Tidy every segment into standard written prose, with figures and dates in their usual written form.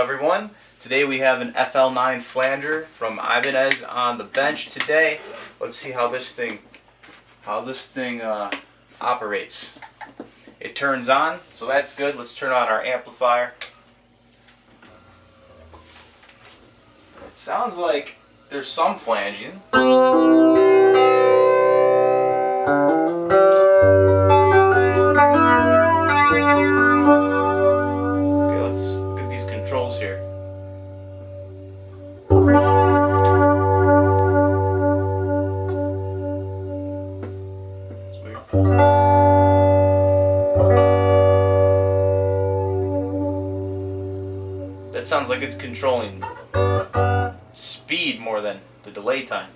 everyone. Today we have an FL-9 flanger from Ibanez on the bench today. Let's see how this thing operates. It turns on, so that's good. Let's turn on our amplifier. It sounds like there's some flanging. Okay, let's look at these controls here. It's weird. That sounds like it's controlling speed more than the delay time.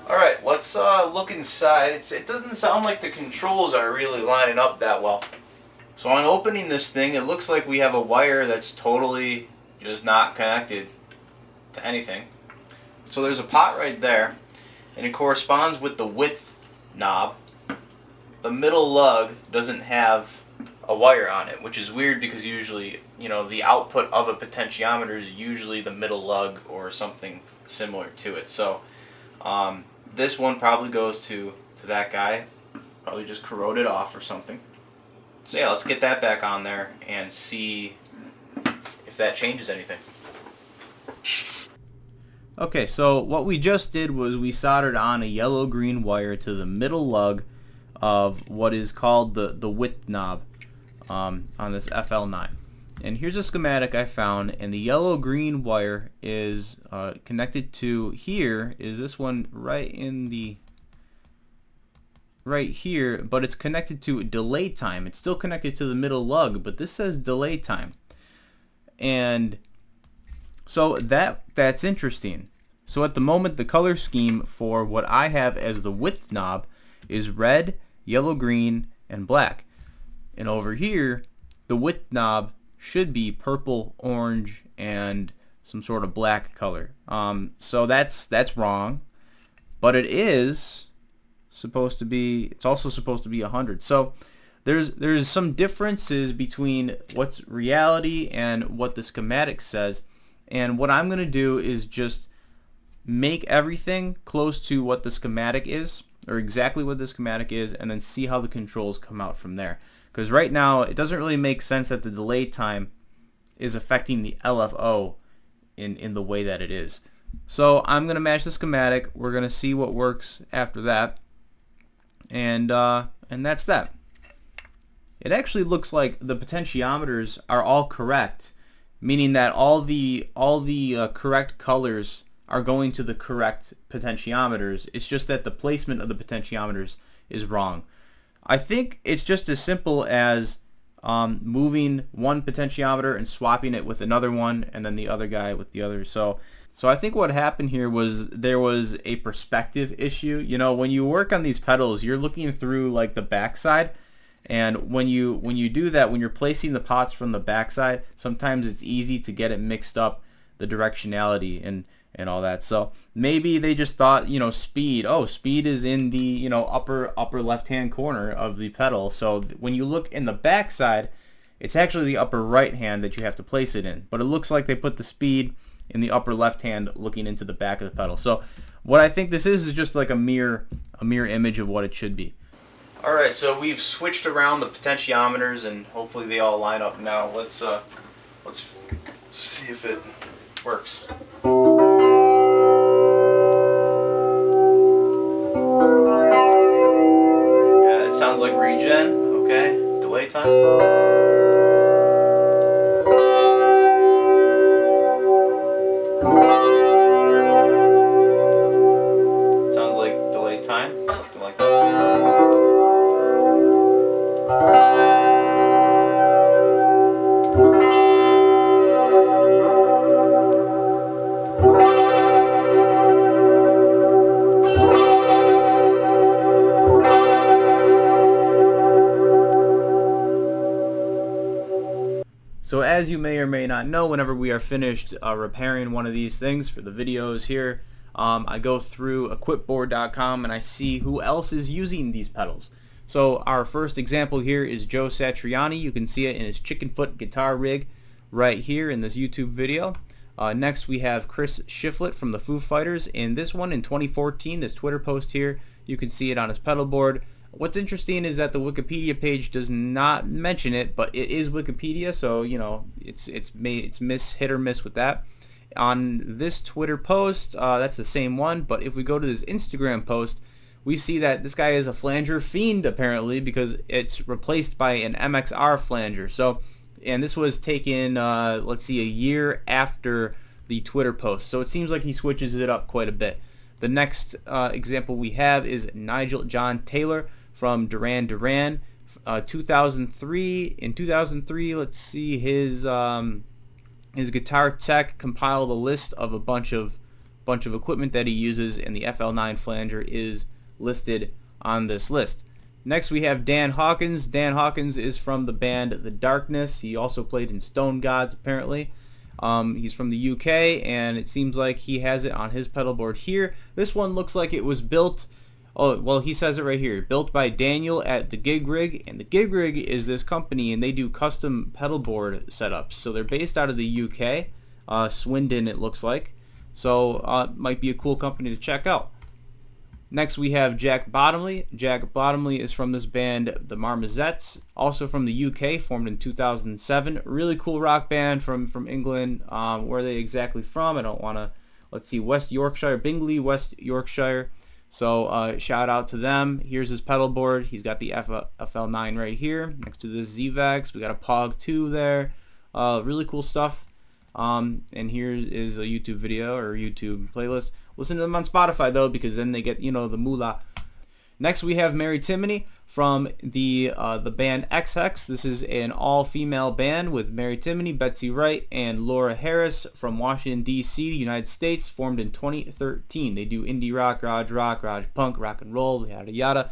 Alright, let's look inside. It doesn't sound like the controls are really lining up that well. So on opening this thing, it looks like we have a wire that's totally just not connected to anything. So there's a pot right there, and it corresponds with the width knob. The middle lug doesn't have a wire on it, which is weird because usually, the output of a potentiometer is usually the middle lug or something similar to it. So this one probably goes to that guy, probably just corroded off or something. So yeah, let's get that back on there and see if that changes anything. Okay, so what we just did was we soldered on a yellow-green wire to the middle lug of what is called the width knob on this FL-9. And here's a schematic I found, and the yellow-green wire is connected to here, is this one right here, but it's connected to delay time. It's still connected to the middle lug, but this says delay time. And so that's interesting. So at the moment, the color scheme for what I have as the width knob is red, yellow, green, and black. And over here, the width knob should be purple, orange, and some sort of black color. So that's wrong, but it is supposed to be. It's also supposed to be 100. So there's some differences between what's reality and what the schematic says. And what I'm going to do is just make everything close to what the schematic is, or exactly what the schematic is, and then see how the controls come out from there. Because right now, it doesn't really make sense that the delay time is affecting the LFO in the way that it is. So I'm going to match the schematic. We're going to see what works after that. And that's that. It actually looks like the potentiometers are all correct, meaning that all the correct colors are going to the correct potentiometers. It's just that the placement of the potentiometers is wrong. I think it's just as simple as moving one potentiometer and swapping it with another one, and then the other guy with the other. So I think what happened here was there was a perspective issue. When you work on these pedals, you're looking through like the backside, and when you do that, when you're placing the pots from the backside, sometimes it's easy to get it mixed up, the directionality and all that. So maybe they just thought, speed. Oh, speed is in the upper left-hand corner of the pedal. So when you look in the backside, it's actually the upper right hand that you have to place it in. But it looks like they put the speed in the upper left hand, looking into the back of the pedal. So what I think this is just like a mirror image of what it should be. All right, so we've switched around the potentiometers, and hopefully they all line up now. Let's see if it works. Yeah, it sounds like regen. Okay, delay time. Sounds like delay time, something like that. as you may or may not know, whenever we are finished repairing one of these things for the videos here, I go through equipboard.com and I see who else is using these pedals. So our first example here is Joe Satriani. You can see it in his chicken foot guitar rig right here in this YouTube video. Next we have Chris Shiflett from the Foo Fighters. In this one in 2014, this Twitter post here, you can see it on his pedal board. What's interesting is that the Wikipedia page does not mention it, but it is Wikipedia, so you know it's hit or miss with that. On this Twitter post, that's the same one, but if we go to this Instagram post, we see that this guy is a flanger fiend apparently, because it's replaced by an MXR flanger. So, and this was taken, let's see, a year after the Twitter post. So it seems like he switches it up quite a bit. The next example we have is Nigel John Taylor from Duran Duran, 2003. In 2003, let's see, his guitar tech compiled a list of a bunch of equipment that he uses, and the FL-9 flanger is listed on this list. Next we have Dan Hawkins. Dan Hawkins is from the band The Darkness. He also played in Stone Gods apparently. He's from the UK, and it seems like he has it on his pedal board here. This one looks like it was built, oh well, he says it right here, built by Daniel at the Gig Rig, and the Gig Rig is this company, and they do custom pedal board setups. So they're based out of the UK, Swindon it looks like. So might be a cool company to check out. Next we have Jack Bottomley. Jack Bottomley is from this band The Marmosettes, also from the UK, formed in 2007. Really cool rock band from England. Where are they exactly from? I don't want to, let's see, West Yorkshire, Bingley, West Yorkshire. So shout out to them. Here's his pedal board. He's got the FL-9 right here next to the Z-Vax. We got a POG 2 there. Really cool stuff. And here is a YouTube video or YouTube playlist. Listen to them on Spotify though, because then they get, you know, the moolah. Next we have Mary Timony from the band XX. This is an all-female band with Mary Timony, Betsy Wright, and Laura Harris from Washington D.C., United States, formed in 2013. They do indie rock, garage punk, rock and roll, yada yada.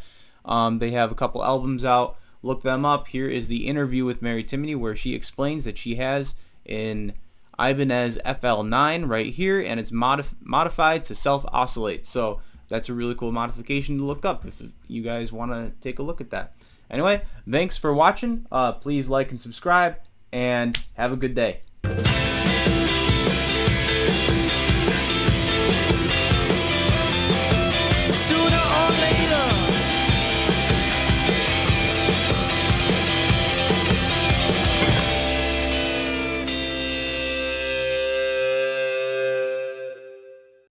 They have a couple albums out. Look them up. Here is the interview with Mary Timony where she explains that she has an Ibanez FL-9 right here, and it's modified to self-oscillate. So that's a really cool modification to look up if you guys want to take a look at that. Anyway, thanks for watching. Please like and subscribe, and have a good day.